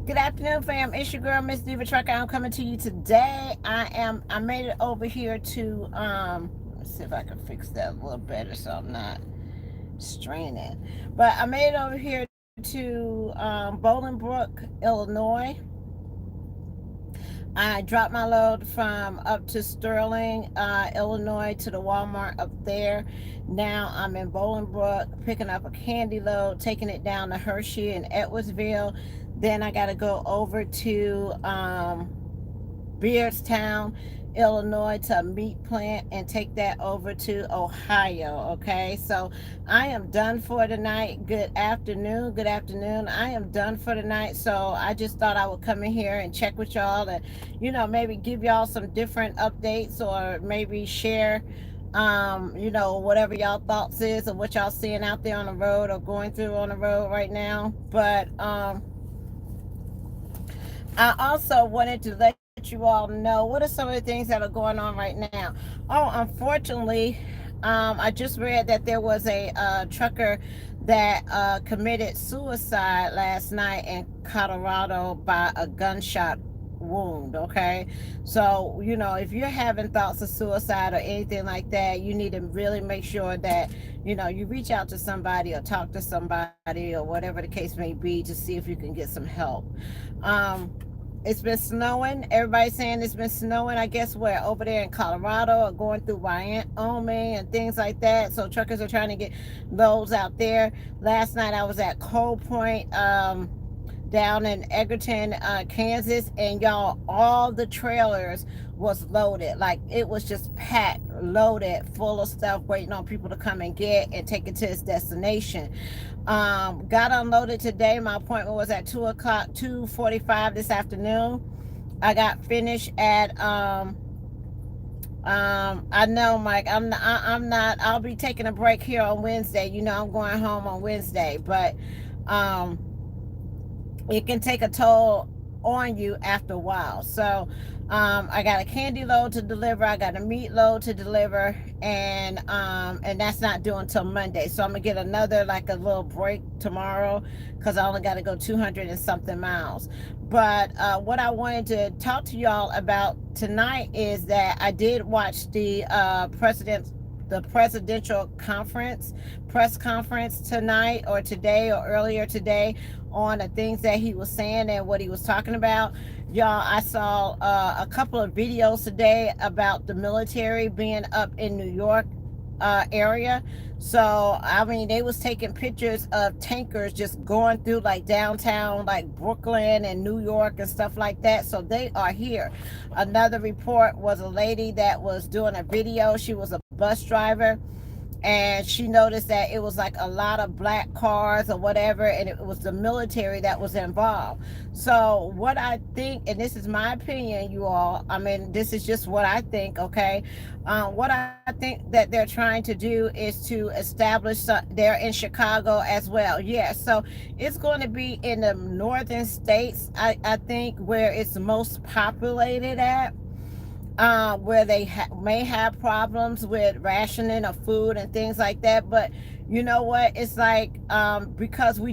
Good afternoon, fam. It's your girl, Miss Diva Trucker. I'm coming to you today. I made it over here to let's see if I can fix that a little better so I'm not straining. But I made it over here to Bolingbrook, Illinois. I dropped my load from up to Sterling, Illinois to the Walmart up there. Now I'm in Bolingbrook picking up a candy load, taking it down to Hershey and Edwardsville. Then I got to go over to Beardstown, Illinois to a meat plant and take that over to Ohio. Okay, so I am done for tonight. Good afternoon. Good afternoon. I am done for tonight. So I just thought I would come in here and check with y'all and, maybe give y'all some different updates or maybe share whatever y'all thoughts is of what y'all seeing out there on the road or going through on the road right now. But I also wanted to let you all know what are some of the things that are going on right now. Oh, unfortunately, I just read that there was a trucker that committed suicide last night in Colorado by a gunshot wound. Okay, so if you're having thoughts of suicide or anything like that, you need to really make sure that you reach out to somebody or talk to somebody or whatever the case may be to see if you can get some help. It's been snowing. Everybody's saying it's been snowing. I guess where over there in Colorado or going through Wyoming and things like that. So truckers are trying to get loads out there. Last night I was at Coal Point down in Egerton, Kansas, and y'all, all the trailers was loaded. Like it was just packed, loaded, full of stuff, waiting on people to come and get and take it to its destination. Got unloaded today. My appointment was at 2 o'clock, 2:45 this afternoon. I got finished at I know, Mike, I'm not I'll be taking a break here on Wednesday. I'm going home on Wednesday, but it can take a toll on you after a while. So I got a candy load to deliver, I got a meat load to deliver, and that's not due until Monday. So I'm gonna get another like a little break tomorrow because I only got to go 200 and something miles. But what I wanted to talk to y'all about tonight is that I did watch the presidential press conference tonight or today or earlier today on the things that he was saying and what he was talking about. Y'all, I saw a couple of videos today about the military being up in New York area. So I mean, they was taking pictures of tankers just going through like downtown like Brooklyn and New York and stuff like that. So they are here. Another report was a lady that was doing a video. She was a bus driver, and she noticed that it was like a lot of black cars or whatever, and it was the military that was involved. So what I think, and this is my opinion, you all, I mean, this is just what I think, okay? What I think that they're trying to do is to establish, they're in Chicago as well. Yeah, so it's going to be in the northern states, I think, where it's most populated at. Where they may have problems with rationing of food and things like that. But you know what? It's like because we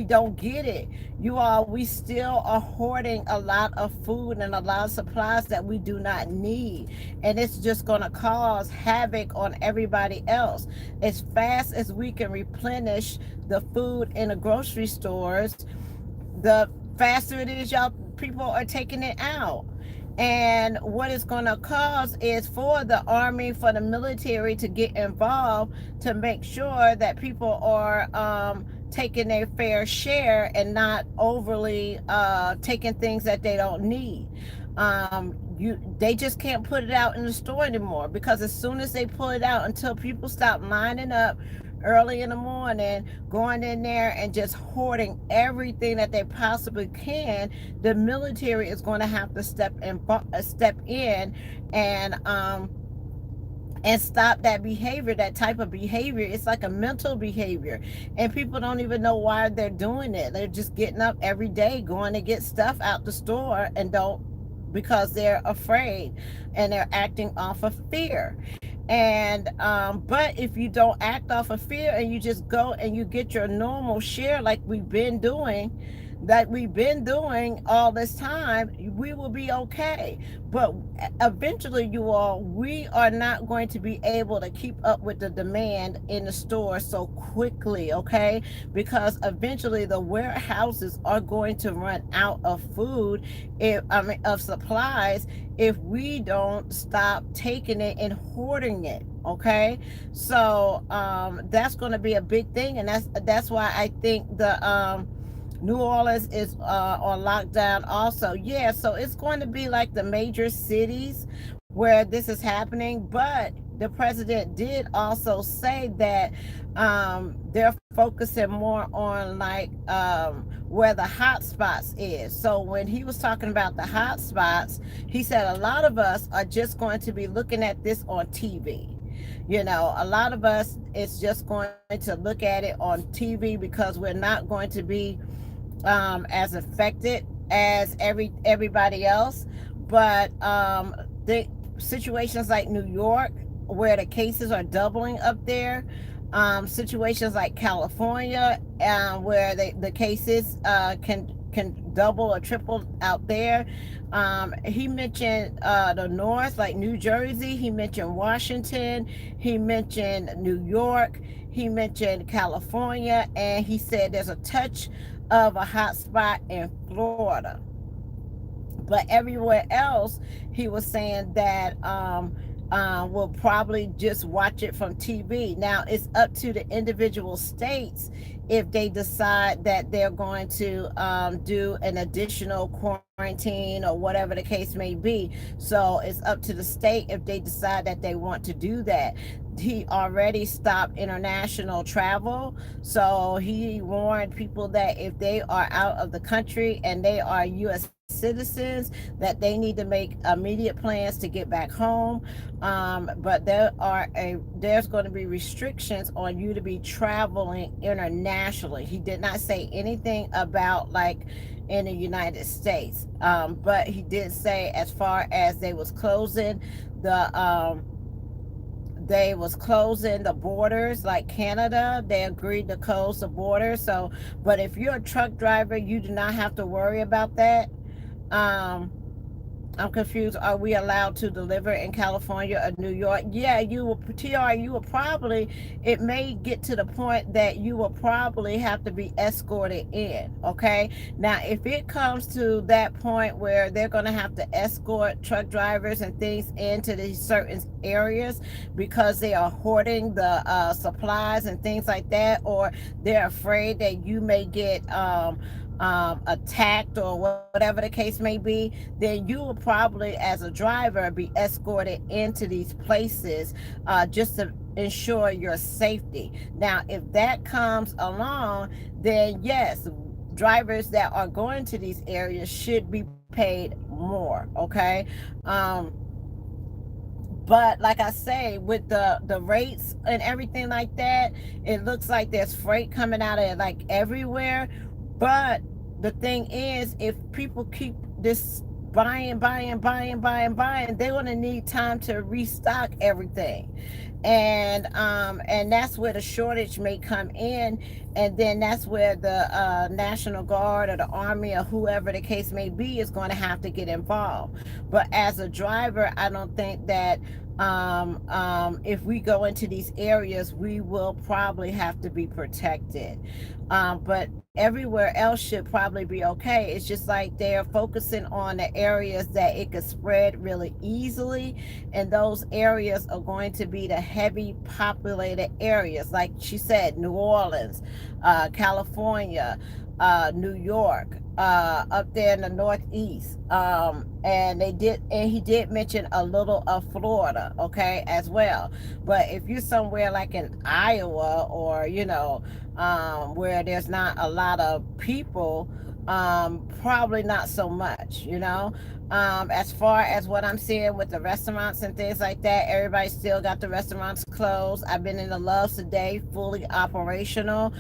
don't get it. You all, we still are hoarding a lot of food and a lot of supplies that we do not need. And it's just going to cause havoc on everybody else. As fast as we can replenish the food in the grocery stores, the faster it is y'all people are taking it out. And what it's going to cause is for the army, for the military to get involved to make sure that people are taking their fair share and not overly taking things that they don't need. They just can't put it out in the store anymore, because as soon as they pull it out, until people stop lining up early in the morning, going in there and just hoarding everything that they possibly can, the military is going to have to step in and stop that behavior, that type of behavior. It's like a mental behavior, and people don't even know why they're doing it. They're just getting up every day, going to get stuff out the store, and don't, because they're afraid and they're acting off of fear. And but if you don't act off of fear and you just go and you get your normal share like we've been doing, that we've been doing all this time, we will be okay. But eventually, you all, we are not going to be able to keep up with the demand in the store so quickly, okay? Because eventually the warehouses are going to run out of food, if I mean of supplies, if we don't stop taking it and hoarding it, okay? So that's going to be a big thing, and that's why I think the New Orleans is on lockdown also. Yeah, so it's going to be like the major cities where this is happening. But the president did also say that they're focusing more on like where the hot spots is. So when he was talking about the hot spots, he said a lot of us are just going to be looking at this on TV. You know, a lot of us, it's just going to look at it on TV because we're not going to be as affected as everybody else. But the situations like New York, where the cases are doubling up there, situations like California, where the cases can double or triple out there. He mentioned the north, like New Jersey. He mentioned Washington. He mentioned New York. He mentioned California, and he said there's a touch of a hot spot in Florida. But everywhere else, he was saying that we'll probably just watch it from TV. Now, it's up to the individual states if they decide that they're going to do an additional quarantine or whatever the case may be. So it's up to the state if they decide that they want to do that. He already stopped international travel. So he warned people that if they are out of the country and they are U.S. citizens, that they need to make immediate plans to get back home. But there's going to be restrictions on you to be traveling internationally. He did not say anything about like in the United States, but he did say as far as the they was closing the borders, like Canada, they agreed to close the border. So, but if you're a truck driver, you do not have to worry about that. um I'm confused. Are we allowed to deliver in California or New York? Yeah, you will, TR, you will probably, it may get to the point that you will probably have to be escorted in, okay? Now, if it comes to that point where they're going to have to escort truck drivers and things into these certain areas because they are hoarding the supplies and things like that, or they're afraid that you may get attacked or whatever the case may be, then you will probably, as a driver, be escorted into these places just to ensure your safety. Now, if that comes along, then yes, drivers that are going to these areas should be paid more, okay? Um, but like I say, with the rates and everything like that, it looks like there's freight coming out of like everywhere. But the thing is, if people keep this buying, they're going to need time to restock everything. And that's where the shortage may come in, and then that's where the National Guard or the Army or whoever the case may be is going to have to get involved. But as a driver, I don't think that if we go into these areas, we will probably have to be protected. But everywhere else should probably be okay. It's just like they're focusing on the areas that it could spread really easily, and those areas are going to be the heavy populated areas, like she said, New Orleans, California, New York, up there in the Northeast. And he did mention a little of Florida, okay, as well. But if you're somewhere like in Iowa, or where there's not a lot of people, probably not so much. As far as what I'm seeing with the restaurants and things like that, everybody still got the restaurants closed. I've been in the Loves today, fully operational.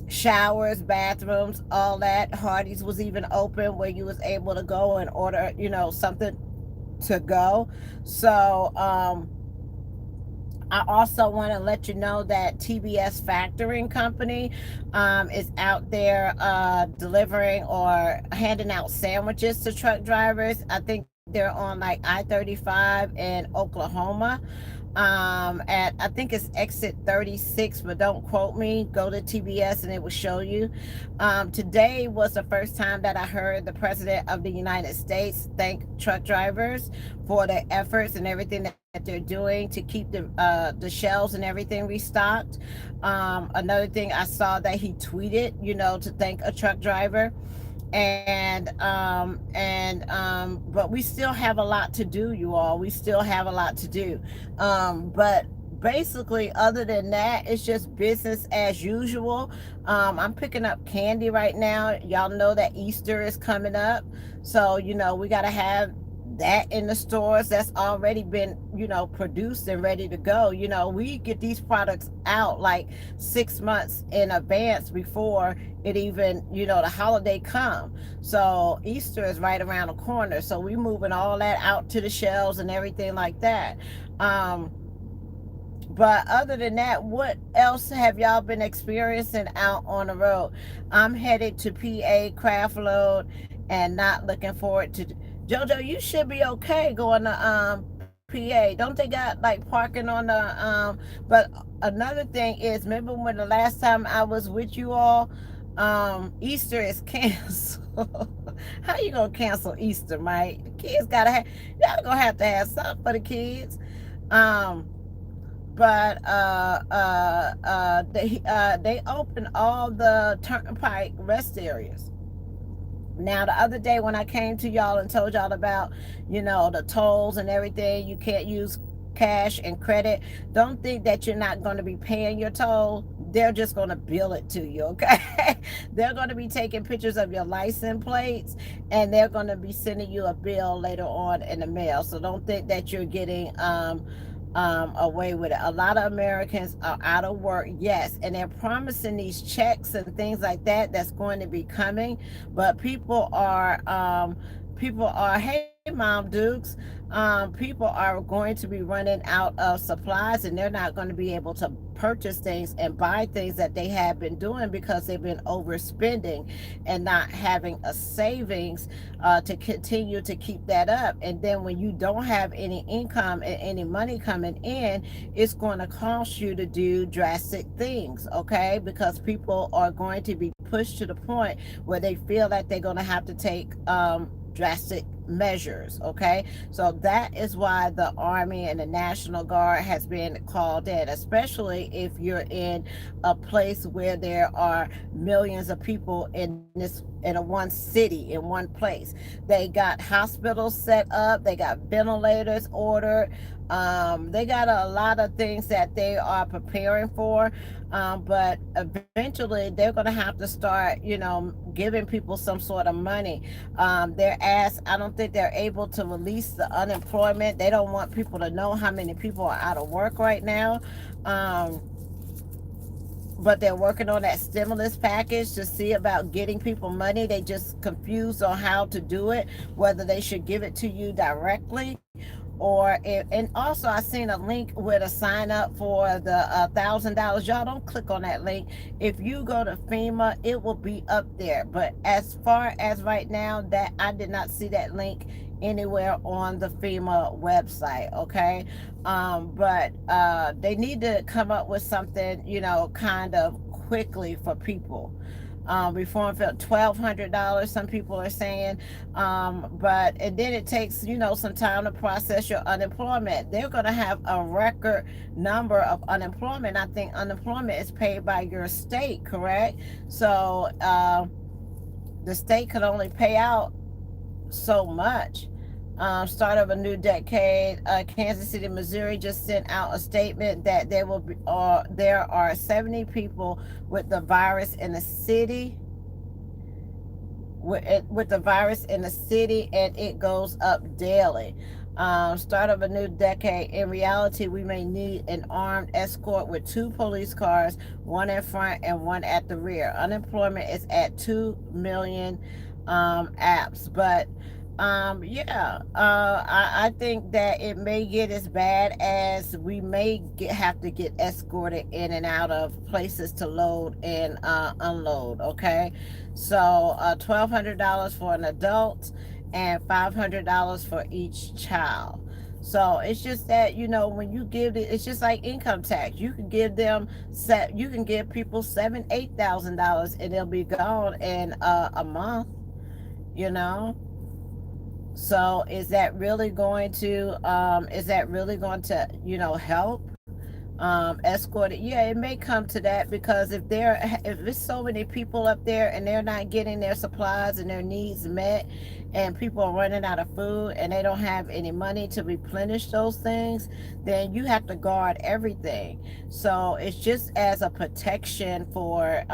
Showers, bathrooms, all that. Hardee's was even open where you was able to go and order, something to go. So I also want to let you know that TBS Factoring Company is out there delivering or handing out sandwiches to truck drivers. I think they're on like I-35 in Oklahoma. At I think it's exit 36, but don't quote me. Go to TBS and it will show you. Today was the first time that I heard the President of the United States thank truck drivers for their efforts and everything that they're doing to keep the shelves and everything restocked. Another thing I saw that he tweeted, to thank a truck driver. But we still have a lot to do, you all. We still have a lot to do. But basically, other than that, it's just business as usual. I'm picking up candy right now. Y'all know that Easter is coming up, so we got to have that in the stores that's already been produced and ready to go. We get these products out like 6 months in advance before it even the holiday come. So Easter is right around the corner, so we moving all that out to the shelves and everything like that. But other than that, what else have y'all been experiencing out on the road? I'm headed to PA craft load and not looking forward to. Jojo, you should be okay going to PA. Don't they got like parking on the but another thing is, remember when the last time I was with you all, Easter is canceled. How you gonna cancel Easter, Mike? The kids gotta have, y'all gonna have to have something for the kids. Um but they opened all the turnpike rest areas. Now, the other day when I came to y'all and told y'all about, the tolls and everything, you can't use cash and credit. Don't think that you're not going to be paying your toll. They're just going to bill it to you, okay? They're going to be taking pictures of your license plates and they're going to be sending you a bill later on in the mail. So don't think that you're getting away with it. A lot of Americans are out of work, yes, and they're promising these checks and things like that that's going to be coming, but people are, hey, Mom Dukes, people are going to be running out of supplies and they're not going to be able to purchase things and buy things that they have been doing because they've been overspending and not having a savings to continue to keep that up. And then when you don't have any income and any money coming in, it's going to cost you to do drastic things, okay? Because people are going to be pushed to the point where they feel that they're going to have to take drastic measures, okay? So that is why the Army and the National Guard has been called in, especially if you're in a place where there are millions of people in a one city, in one place. They got hospitals set up, they got ventilators ordered, they got a lot of things that they are preparing for, but eventually they're going to have to start, giving people some sort of money. They're asked, I don't think they're able to release the unemployment. They don't want people to know how many people are out of work right now. But they're working on that stimulus package to see about getting people money. They just confused on how to do it, whether they should give it to you directly and also I seen a link where to sign up for the $1,000. Y'all don't click on that link. If you go to FEMA, it will be up there. But as far as right now, that I did not see that link anywhere on the FEMA website, okay? But they need to come up with something, kind of quickly for people. Reform felt $1,200, some people are saying, but and then it takes some time to process your unemployment. They're going to have a record number of unemployment. I think unemployment is paid by your state, correct? So the state could only pay out so much. Start of a new decade. Kansas City, Missouri just sent out a statement that there are 70 people with the virus in the city. With the virus in the city, and it goes up daily. Start of a new decade. In reality, we may need an armed escort with 2 police cars, one in front and one at the rear. Unemployment is at 2 million apps, but Yeah, I think that it may get as bad as we may have to get escorted in and out of places to load and unload. Okay, so $1,200 for an adult and $500 for each child. So it's just that, when you give it, it's just like income tax. You can give them you can give people $7,000, $8,000, and they'll be gone in a month. You know. So is that really going to, help escort it? Yeah, it may come to that, because if there's so many people up there and they're not getting their supplies and their needs met, and people are running out of food and they don't have any money to replenish those things, then you have to guard everything. So it's just as a protection for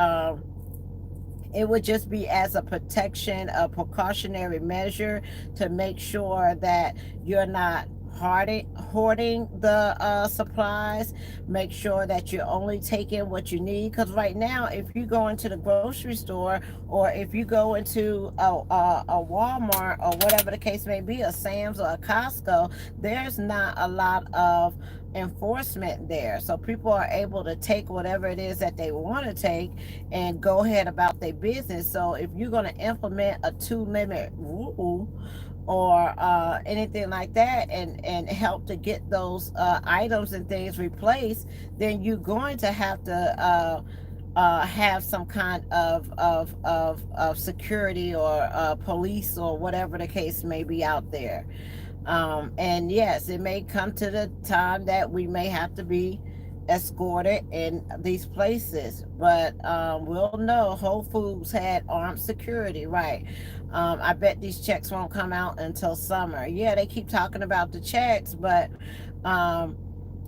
it would just be as a protection, a precautionary measure to make sure that you're not hoarding the supplies. Make sure that you're only taking what you need, because right now, if you go into the grocery store, or if you go into a Walmart, or whatever the case may be, a Sam's or a Costco, there's not a lot of enforcement there. So people are able to take whatever it is that they want to take and go ahead about their business. So if you're going to implement a two limit rule, or anything like that, and help to get those items and things replaced, then you're going to have some kind of security, or police, or whatever the case may be out there. And yes, it may come to the time that we may have to be escorted in these places, but we'll know. Whole Foods had armed security, right? I bet these checks won't come out until summer. Yeah, they keep talking about the checks, but um,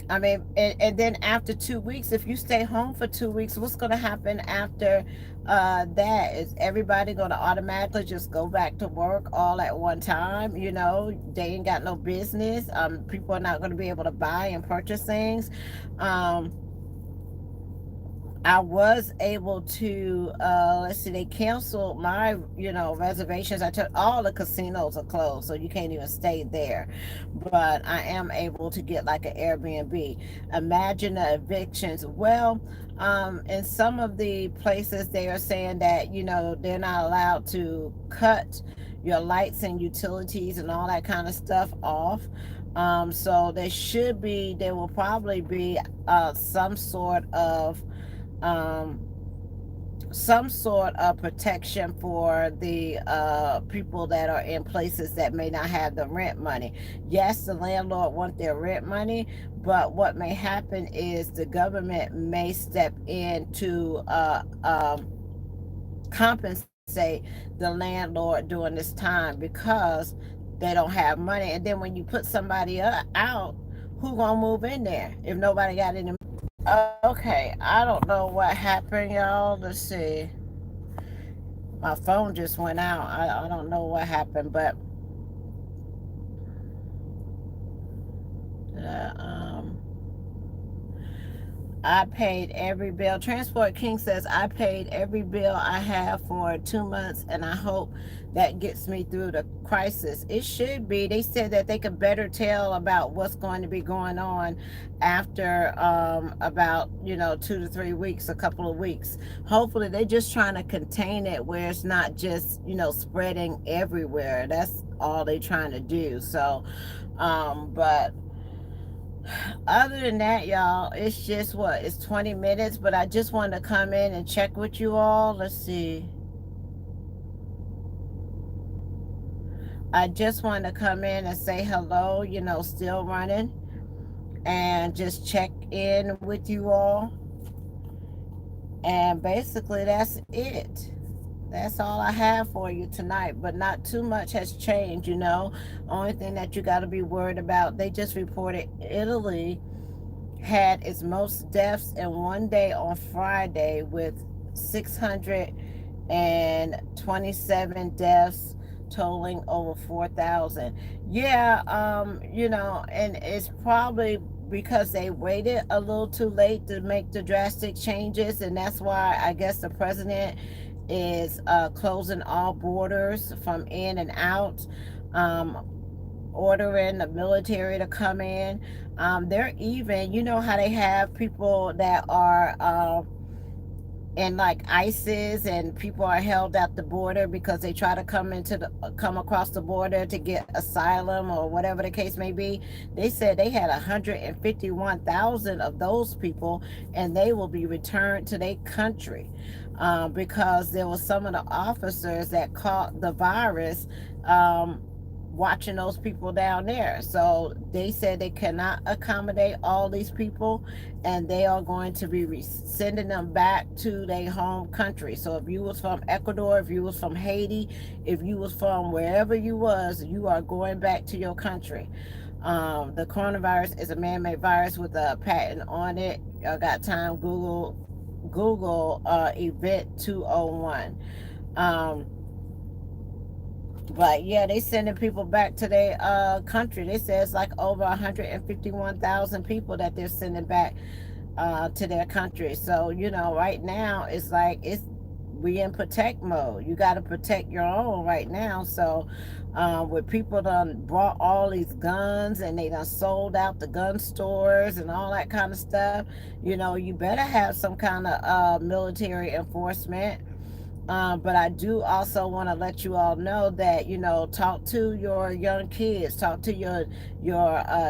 I mean, and then after 2 weeks, if you stay home for 2 weeks, what's going to happen after that? Is everybody going to automatically just go back to work all at one time? They ain't got no business. People are not going to be able to buy and purchase things. Um, I was able to, let's see, they canceled my, reservations. I took all the casinos are closed, so you can't even stay there. But I am able to get like an Airbnb. Imagine the evictions. Well, in some of the places, they are saying that, they're not allowed to cut your lights and utilities and all that kind of stuff off. So there will probably be um, some sort of protection for the people that are in places that may not have the rent money. Yes, the landlord want their rent money, but what may happen is the government may step in to compensate the landlord during this time, because they don't have money. And then when you put somebody out, who gonna move in there if nobody got any? Okay, I don't know what happened, y'all. Let's see. My phone just went out. I don't know what happened, but uh, um, I paid every bill. Transport King says, I paid every bill I have for 2 months, and I hope that gets me through the crisis. It should be. They said that they could better tell about what's going to be going on after about 2 to 3 weeks, a couple of weeks. Hopefully they're just trying to contain it where it's not just spreading everywhere. That's all they're trying to do. So but other than that, y'all, it's just it's 20 minutes, but I just wanted to come in and check with you all. Let's see. I just wanted to come in and say hello, still running, and just check in with you all. And basically, that's it. That's all I have for you tonight, but not too much has changed. Only thing that you got to be worried about, they just reported Italy had its most deaths in one day on Friday, with 627 deaths, totaling over 4,000. Yeah, and it's probably because they waited a little too late to make the drastic changes, and that's why I guess the president is closing all borders from in and out. um, ordering the military to come in. They're even, you know how they have people that are and like ISIS, and people are held at the border because they try to come across the border to get asylum or whatever the case may be. They said they had 151,000 of those people, and they will be returned to their country, because there was some of the officers that caught the virus, watching those people down there. So they said they cannot accommodate all these people, and they are going to be sending them back to their home country. So if you was from Ecuador, if you was from Haiti, if you was from wherever you was, you are going back to your country. The coronavirus is a man-made virus with a patent on it. I got time. Google event 201. But yeah, they sending people back to their country. They say it's like over 151,000 people that they're sending back to their country. So, you know, right now it's like we in protect mode. You got to protect your own right now. So with people done brought all these guns, and they done sold out the gun stores and all that kind of stuff, you know, you better have some kind of military enforcement. But I do also want to let you all know that, you know, talk to your young kids, talk to your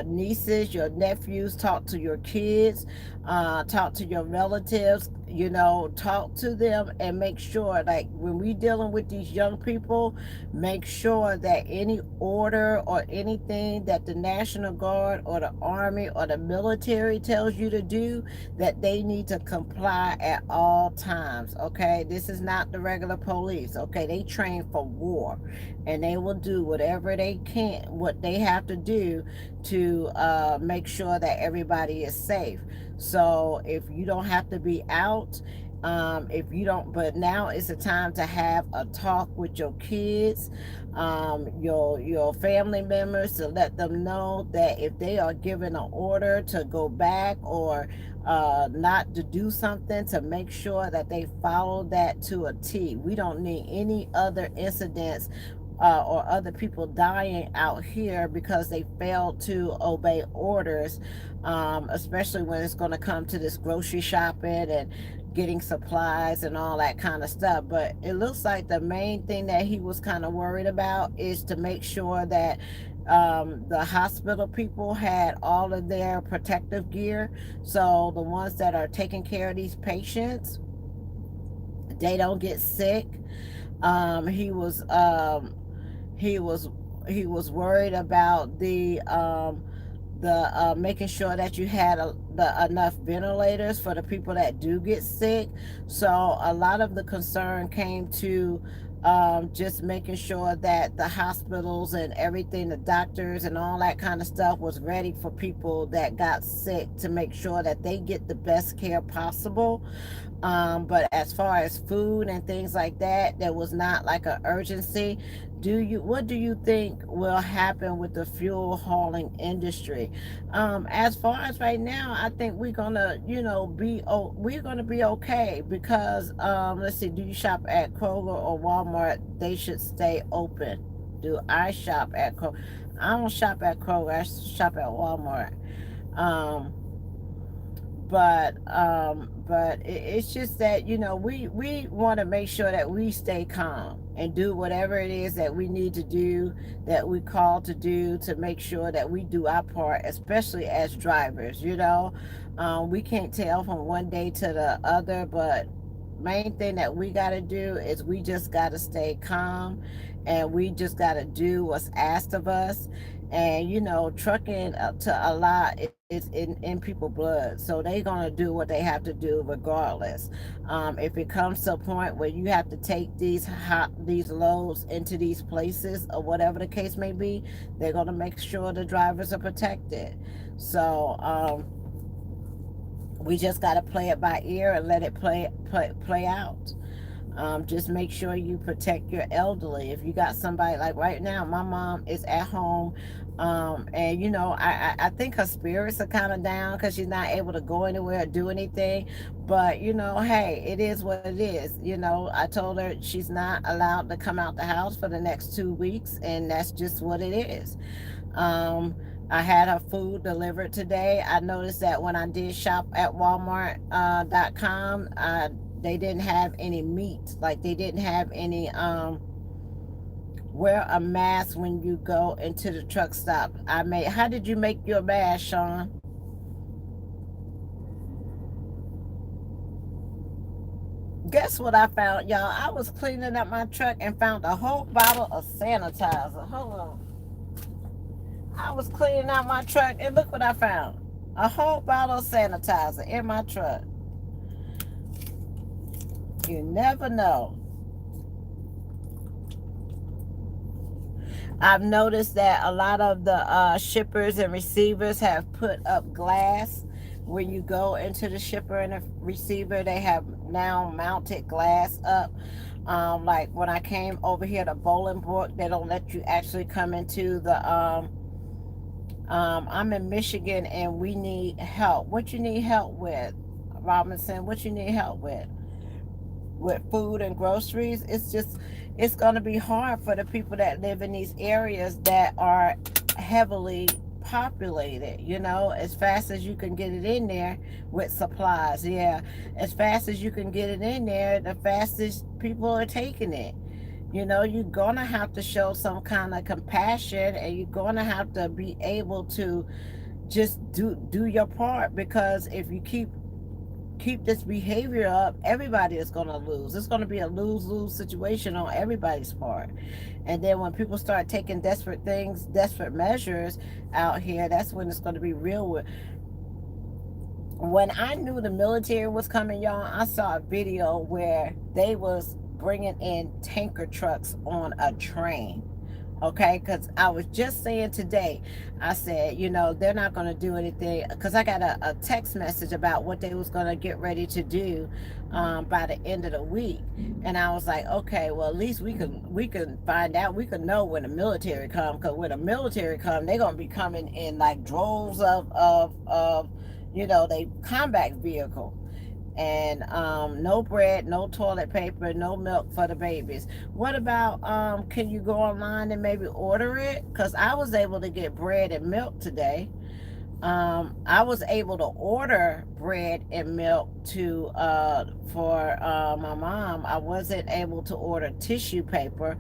nieces, your nephews, talk to your kids, talk to your relatives. You know, talk to them and make sure, like when we dealing with these young people, make sure that any order or anything that the National Guard or the Army or the military tells you to do, that they need to comply at all times. Okay, this is not the regular police. Okay, they train for war, and they will do whatever they can, what they have to do to make sure that everybody is safe. So if you don't have to be out, if you don't, but now is the time to have a talk with your kids, your family members, to let them know that if they are given an order to go back, or not to do something, to make sure that they follow that to a T. We don't need any other incidents or other people dying out here because they failed to obey orders, especially when it's going to come to this grocery shopping and getting supplies and all that kind of stuff. But it looks like the main thing that he was kind of worried about is to make sure that the hospital people had all of their protective gear. So the ones that are taking care of these patients, they don't get sick. Um, he was um, he was he was worried about the making sure that you had enough ventilators for the people that do get sick. So a lot of the concern came to just making sure that the hospitals and everything, the doctors and all that kind of stuff, was ready for people that got sick, to make sure that they get the best care possible. But as far as food and things like that, there was not like an urgency. What do you think will happen with the fuel hauling industry? As far as right now, I think we're gonna, we're gonna be okay, because let's see, do you shop at Kroger or Walmart? They should stay open. Do I shop at Kroger? I don't shop at Kroger. I shop at Walmart. Um, but it's just that, we want to make sure that we stay calm and do whatever it is that we need to do, that we call to do, to make sure that we do our part, especially as drivers. We can't tell from one day to the other, but main thing that we got to do is we just got to stay calm, and we just got to do what's asked of us. And trucking to a lot is in people's blood, so they're gonna do what they have to do regardless. If it comes to a point where you have to take these loads into these places, or whatever the case may be, they're gonna make sure the drivers are protected. So we just got to play it by ear and let it play out. Just make sure you protect your elderly. If you got somebody, like right now, my mom is at home And you know, I think her spirits are kind of down because she's not able to go anywhere or do anything. But you know, hey, it is what it is. You know, I told her she's not allowed to come out the house for the next 2 weeks, and that's just what it is. um I had her food delivered today. I noticed that when I did shop at Walmart.com, they didn't have any meat. Like they didn't have any wear a mask when you go into the truck stop. I made How did you make your mask, Sean? Guess what I found, y'all? I was cleaning up my truck and found a whole bottle of sanitizer. Hold on. I was cleaning out my truck and look what I found. A whole bottle of sanitizer in my truck. You never know. I've noticed that a lot of the shippers and receivers have put up glass. When you go into the shipper and the receiver, they have now mounted glass up. Like when I came over here to Bolingbrook, they don't let you actually come into the I'm in Michigan and we need help. What you need help with, Robinson? What you need help with? With food and groceries. It's going to be hard for the people that live in these areas that are heavily populated. You know, as fast as you can get it in there with supplies, yeah, as fast as you can get it in there, the fastest people are taking it. You know, you're gonna have to show some kind of compassion, and you're gonna have to be able to just do your part, because if you keep this behavior up, everybody is going to lose. It's going to be a lose-lose situation on everybody's part. And then when people start taking desperate measures out here, that's when it's going to be real. When I knew the military was coming, y'all, I saw a video where they was bringing in tanker trucks on a train. Okay, because I was just saying today, I said, you know, they're not going to do anything, because I got a text message about what they was going to get ready to do by the end of the week. And I was like, okay, well, at least we can find out, we can know when the military come, because when the military come, they're going to be coming in like droves of you know, they combat vehicle. And no bread, no toilet paper, no milk for the babies. What about can you go online and maybe order it? Because I was able to get bread and milk today. I was able to order bread and milk to for my mom. I wasn't able to order tissue paper,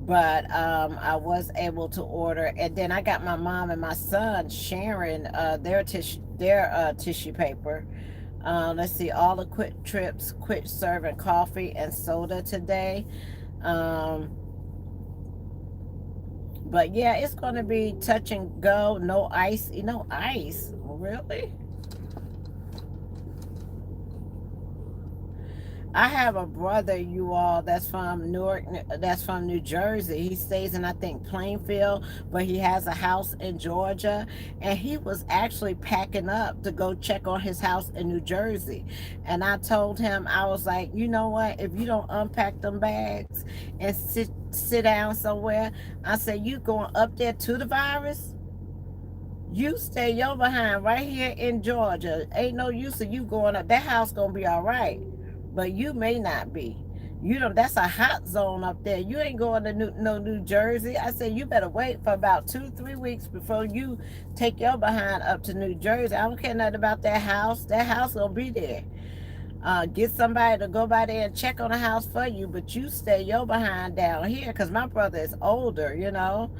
but I was able to order. And then I got my mom and my son sharing their tissue paper. Let's see, all the quick trips, quit serving coffee and soda today. Um, but yeah, it's going to be touch and go. No ice. You know, ice. Really? I have a brother, you all, that's from Newark, that's from New Jersey. He stays in, I think, Plainfield, but he has a house in Georgia. And he was actually packing up to go check on his house in New Jersey. And I told him, I was like, you know what? If you don't unpack them bags and sit down somewhere, I said, you going up there to the virus? You stay your behind right here in Georgia. Ain't no use of you going up. That house gonna be all right, but you may not be. You know, that's a hot zone up there. You ain't going to New Jersey. I said you better wait for about 2-3 weeks before you take your behind up to New Jersey. I don't care nothing about that house. That house gonna be there. Get somebody to go by there and check on the house for you, but you stay your behind down here, because my brother is older, you know.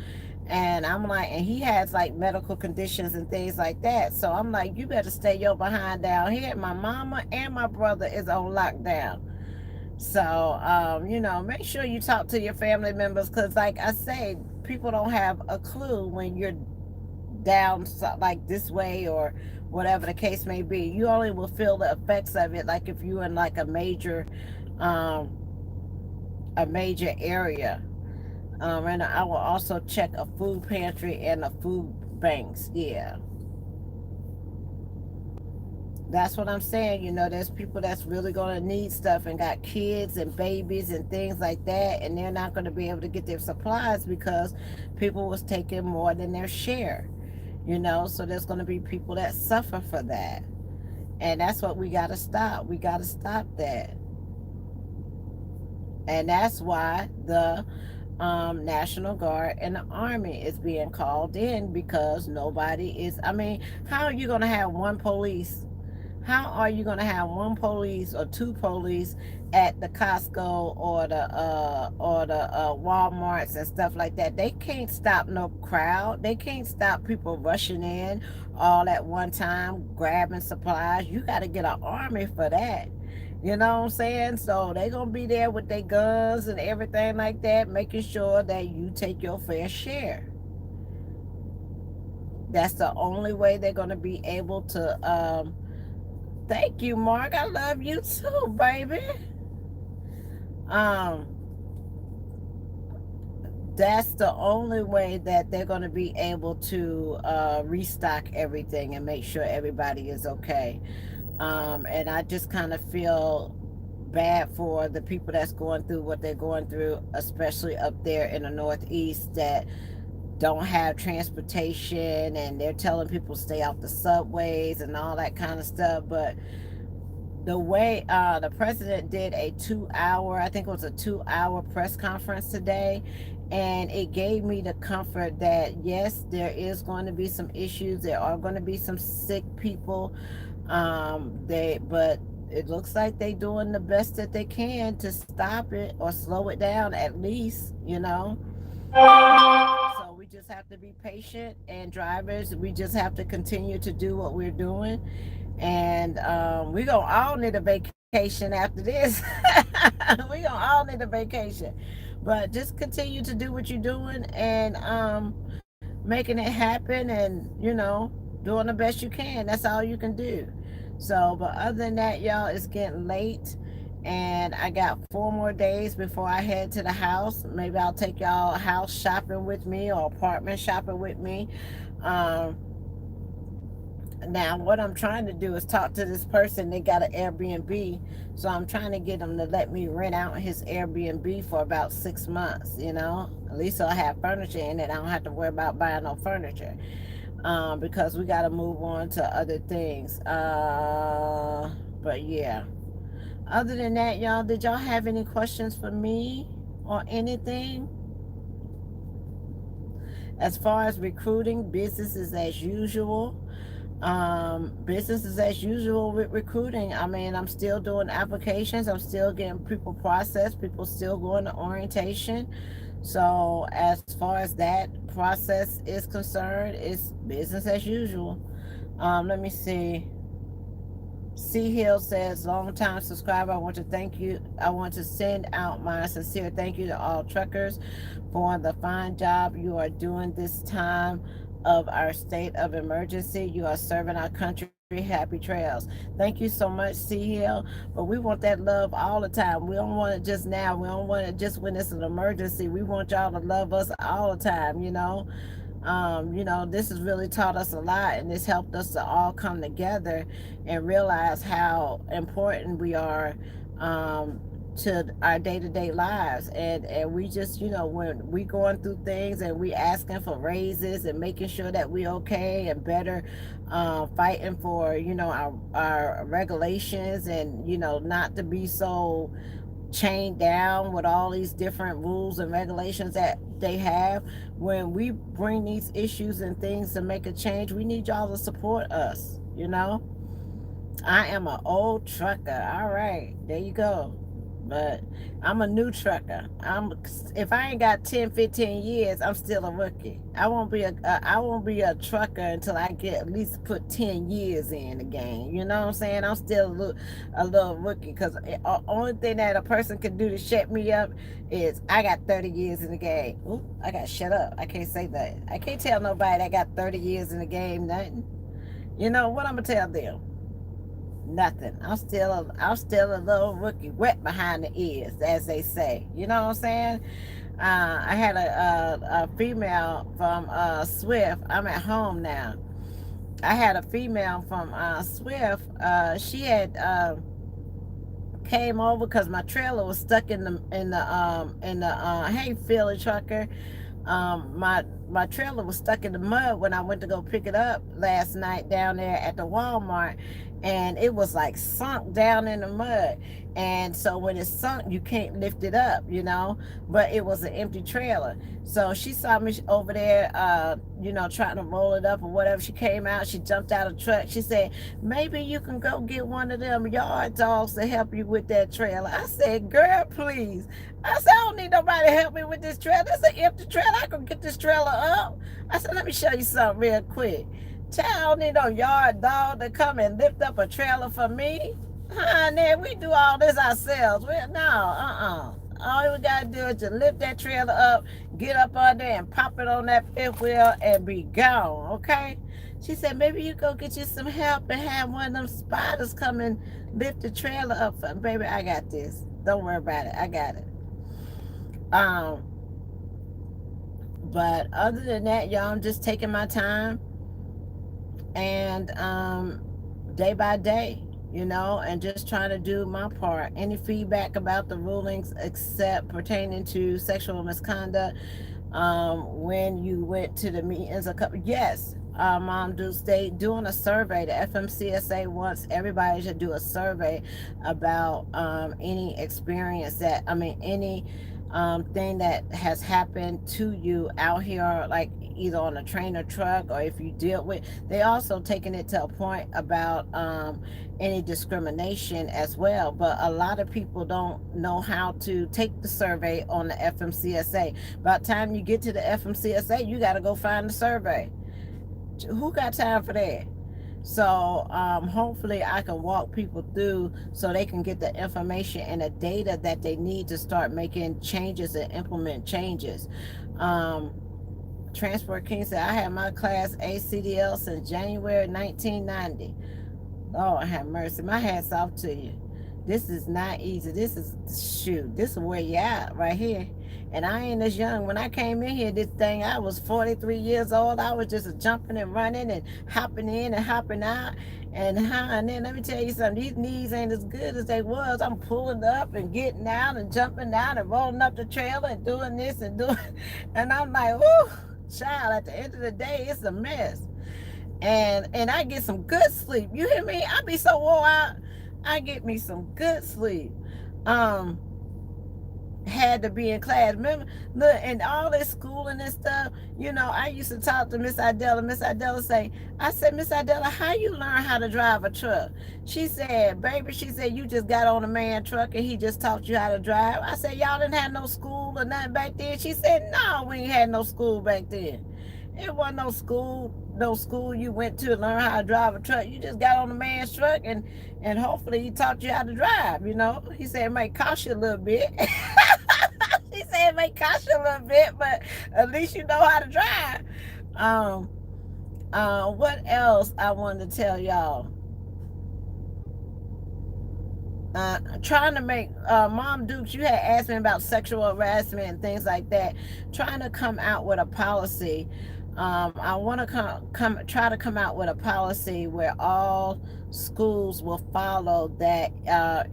And I'm like, and he has like medical conditions and things like that. So I'm like, you better stay your behind down here. My mama and my brother is on lockdown. So, you know, make sure you talk to your family members, because like I say, people don't have a clue when you're down like this way or whatever the case may be. You only will feel the effects of it like if you're in like um, a major area. And I will also check a food pantry and a food banks. Yeah. That's what I'm saying. There's people that's really going to need stuff and got kids and babies and things like that, and they're not going to be able to get their supplies because people was taking more than their share. So there's going to be people that suffer for that, and that's what we got to stop. We got to stop that. And that's why the National Guard and the Army is being called in, because nobody is. I mean, how are you going to have one police? How are you going to have one police or two police at the Costco or the Walmarts and stuff like that? They can't stop no crowd. They can't stop people rushing in all at one time grabbing supplies. You got to get an army for that. You know what I'm saying? So they gonna be there with their guns and everything like that, making sure that you take your fair share. That's the only way they're gonna be able to. Thank you, Mark. I love you too, baby. Um, that's the only way that they're gonna be able to restock everything and make sure everybody is okay. And I just kind of feel bad for the people that's going through what they're going through, especially up there in the Northeast, that don't have transportation, and they're telling people stay off the subways and all that kind of stuff. But the way the president did a 2 hour, I think it was a 2 hour press conference today, and it gave me the comfort that yes, there is going to be some issues, there are going to be some sick people, but it looks like they doing the best that they can to stop it or slow it down at least. So we just have to be patient, and drivers, we just have to continue to do what we're doing, and we gonna all need a vacation after this. We gonna all need a vacation, but just continue to do what you're doing, and making it happen, and doing the best you can. That's all you can do. So, but other than that, y'all, it's getting late, and I got 4 more days before I head to the house. Maybe I'll take y'all house shopping with me or apartment shopping with me. um Now, what I'm trying to do is talk to this person. They got an Airbnb, so I'm trying to get them to let me rent out his Airbnb for about 6 months. At least I'll have furniture in it. I don't have to worry about buying no furniture, because we got to move on to other things. But yeah. Other than that, y'all, did y'all have any questions for me or anything? As far as recruiting, business is as usual. Business is as usual with recruiting. I mean, I'm still doing applications, I'm still getting people processed, people still going to orientation. So as far as that process is concerned, it's business as usual. Let me see. C Hill says, long time subscriber, I want to thank you. I want to send out my sincere thank you to all truckers for the fine job you are doing this time of our state of emergency. You are serving our country. Happy trails. Thank you so much, C Hill. But we want that love all the time. We don't want it just now. We don't want it just when it's an emergency. We want y'all to love us all the time. This has really taught us a lot, and this helped us to all come together and realize how important we are, to our day-to-day lives. And we just, when we going through things and we asking for raises and making sure that we okay and better, fighting for, our regulations, and not to be so chained down with all these different rules and regulations that they have. When we bring these issues and things to make a change, we need y'all to support us. I am an old trucker. All right, there you go. But I'm a new trucker. If I ain't got 10, 15 years, I'm still a rookie. I won't be a trucker until I get at least put 10 years in the game. You know what I'm saying? I'm still a little rookie, because the only thing that a person can do to shut me up is I got 30 years in the game. Ooh, I got to shut up. I can't say that. I can't tell nobody I got 30 years in the game nothing. You know what I'm gonna tell them? Nothing. I'm still a little rookie, wet behind the ears, as they say. You know what I'm saying? I had a female from Swift. I'm at home now, I had a female from Swift. She had came over because my trailer was stuck in the hey Philly trucker, my trailer was stuck in the mud when I went to go pick it up last night down there at the Walmart, and it was like sunk down in the mud. And so when it's sunk, you can't lift it up, but it was an empty trailer. So she saw me over there, trying to roll it up or whatever. She came out, she jumped out of the truck. She said, maybe you can go get one of them yard dogs to help you with that trailer. I said, girl, please. I said, I don't need nobody to help me with this trailer. This is an empty trailer. I can get this trailer up. I said, let me show you something real quick. Child, I don't need no yard dog to come and lift up a trailer for me. Honey, we do all this ourselves. All we gotta do is just lift that trailer up, get up on there and pop it on that fifth wheel and be gone, okay? She said, maybe you go get you some help and have one of them spiders come and lift the trailer up for me. Baby, I got this. Don't worry about it. I got it. Um, but other than that, y'all, I'm just taking my time and day by day, and just trying to do my part. Any feedback about the rulings except pertaining to sexual misconduct, when you went to the meetings yes, Mom, do stay doing a survey. The FMCSA wants everybody to do a survey about any experience any thing that has happened to you out here, like either on a train or truck, or if you deal with. They also taking it to a point about any discrimination as well. But a lot of people don't know how to take the survey on the FMCSA. By the time you get to the FMCSA, you got to go find the survey. Who got time for that? So hopefully I can walk people through so they can get the information and the data that they need to start making changes and implement changes. Um, Transport King said, I had my class ACDL since January 1990. Lord have mercy. My hat's off to you. This is not easy. This is where you at right here. And I ain't as young. When I came in here, I was 43 years old. I was just jumping and running and hopping in and hopping out. And then let me tell you something, these knees ain't as good as they was. I'm pulling up and getting out and jumping down and rolling up the trailer and doing this and doing, and I'm like, whoo, child, at the end of the day, it's a mess. And I get some good sleep. You hear me? I be so wore out. I get me some good sleep. Um, had to be in class. Remember, look, and all this schooling and stuff, I used to talk to Miss Idella. Miss Idella I said, Miss Idella, how you learn how to drive a truck? She said, baby, you just got on a man truck and he just taught you how to drive. I said, y'all didn't have no school or nothing back then? She said, no, we ain't had no school back then. It wasn't no school you went to learn how to drive a truck. You just got on a man's truck and hopefully he taught you how to drive, He said it might cost you a little bit. He said it may cost you a little bit, but at least you know how to drive. What else I wanted to tell y'all? Trying to make Mom Dukes, you had asked me about sexual harassment and things like that. Trying to come out with a policy. I want to try to come out with a policy where all schools will follow that.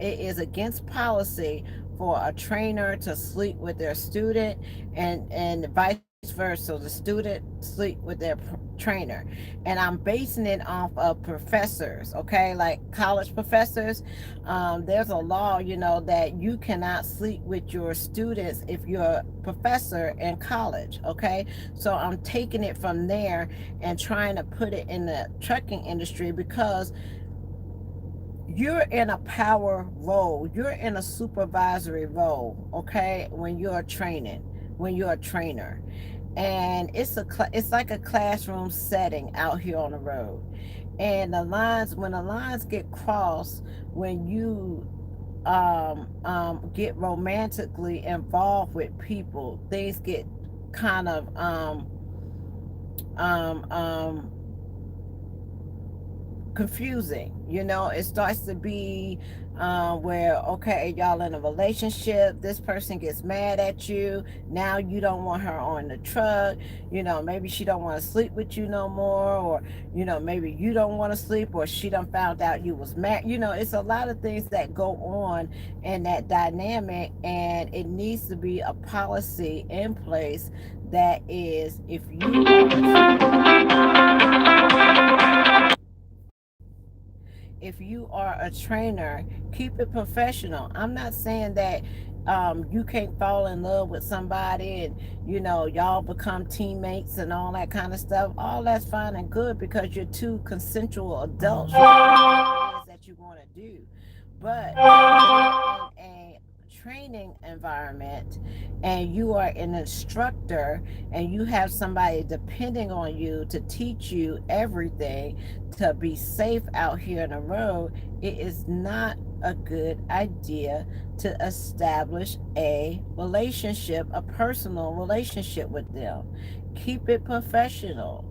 It is against policy for a trainer to sleep with their student and vice versa. So the student sleep with their trainer. And I'm basing it off of professors, okay, like college professors. There's a law, that you cannot sleep with your students if you're a professor in college, okay? So I'm taking it from there and trying to put it in the trucking industry, because you're in a power role, you're in a supervisory role, okay, when you're a trainer. And it's like a classroom setting out here on the road. And when the lines get crossed, when you get romantically involved with people, things get kind of um, confusing. It starts to be where, okay, y'all in a relationship, this person gets mad at you, now you don't want her on the truck. Maybe she don't want to sleep with you no more, or maybe you don't want to sleep, or she done found out you was mad. It's a lot of things that go on in that dynamic, and it needs to be a policy in place that is, if you are a trainer, keep it professional. I'm not saying that you can't fall in love with somebody and y'all become teammates and all that kind of stuff. All that's fine and good because you're two consensual adults. You can do what it is that you want to do. But if you're in a training environment and you are an instructor and you have somebody depending on you to teach you everything to be safe out here on the road, it is not a good idea to establish a relationship, a personal relationship with them. Keep it professional.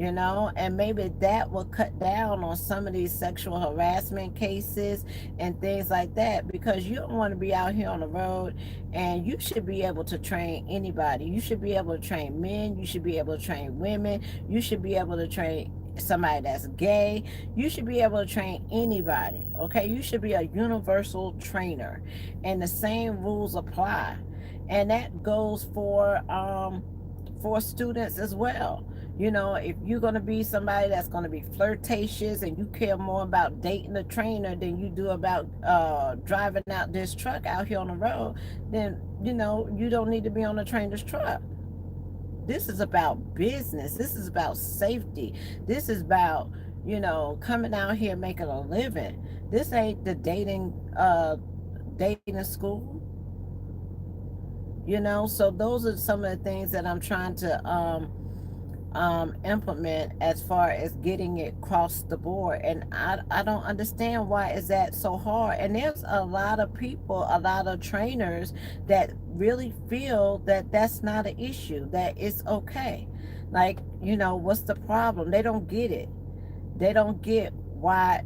And maybe that will cut down on some of these sexual harassment cases and things like that, because you don't want to be out here on the road. And you should be able to train anybody. You should be able to train men, you should be able to train women, you should be able to train somebody that's gay, you should be able to train anybody. Okay, you should be a universal trainer, and the same rules apply. And that goes for students as well. If you're going to be somebody that's going to be flirtatious and you care more about dating a trainer than you do about driving out this truck out here on the road, then you don't need to be on the trainer's truck. This is about business. This is about safety. This is about coming out here making a living. This ain't the dating school. So those are some of the things that I'm trying to implement as far as getting it across the board. And I don't understand why is that so hard. And there's a lot of people, a lot of trainers that really feel that that's not an issue, that it's okay. Like, what's the problem? They don't get it. They don't get why,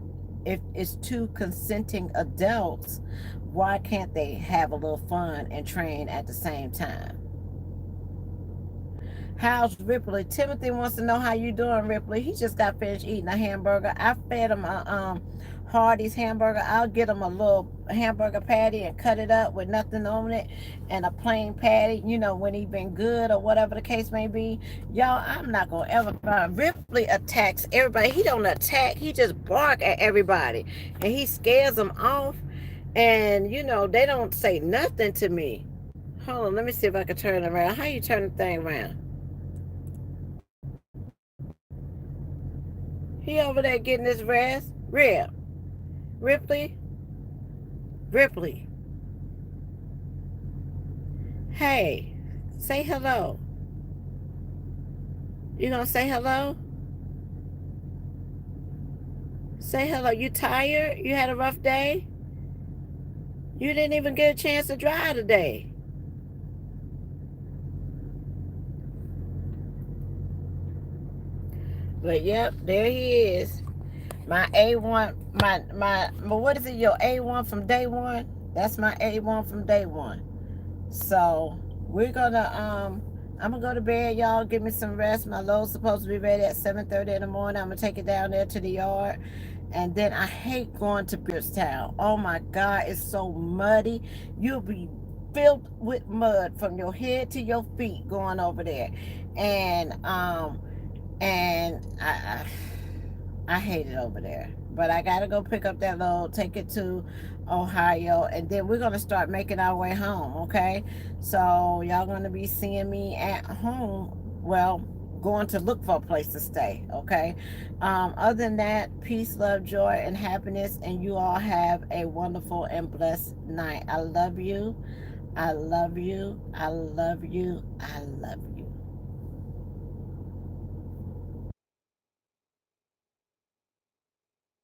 if it's two consenting adults, why can't they have a little fun and train at the same time? How's Ripley? Timothy wants to know how you doing, Ripley. He just got finished eating a hamburger. I fed him a Hardee's hamburger. I'll get him a little hamburger patty and cut it up with nothing on it, and a plain patty, when he been good or whatever the case may be. Y'all, I'm not gonna ever find Ripley attacks everybody. He don't attack, he just bark at everybody, and he scares them off. And they don't say nothing to me. Hold on, let me see if I can turn it around. How you turn the thing around? He over there getting his rest. Ripley. Hey, say hello. You gonna say hello? Say hello. You tired? You had a rough day? You didn't even get a chance to drive today. But yep, there he is. My A1, my what is it, your A1 from day one? That's my A1 from day one. So we're gonna I'm gonna go to bed, y'all. Give me some rest. My load's supposed to be ready at 7:30 in the morning. I'm gonna take it down there to the yard. And then I hate going to Beardstown. Oh my God, it's so muddy. You'll be filled with mud from your head to your feet going over there. And I hate it over there. But I gotta go pick up that load, take it to Ohio, and then we're gonna start making our way home, okay? So y'all gonna be seeing me at home. Well, going to look for a place to stay, okay? Other than that, peace, love, joy, and happiness, and you all have a wonderful and blessed night. I love you. I love you. I love you. I love you.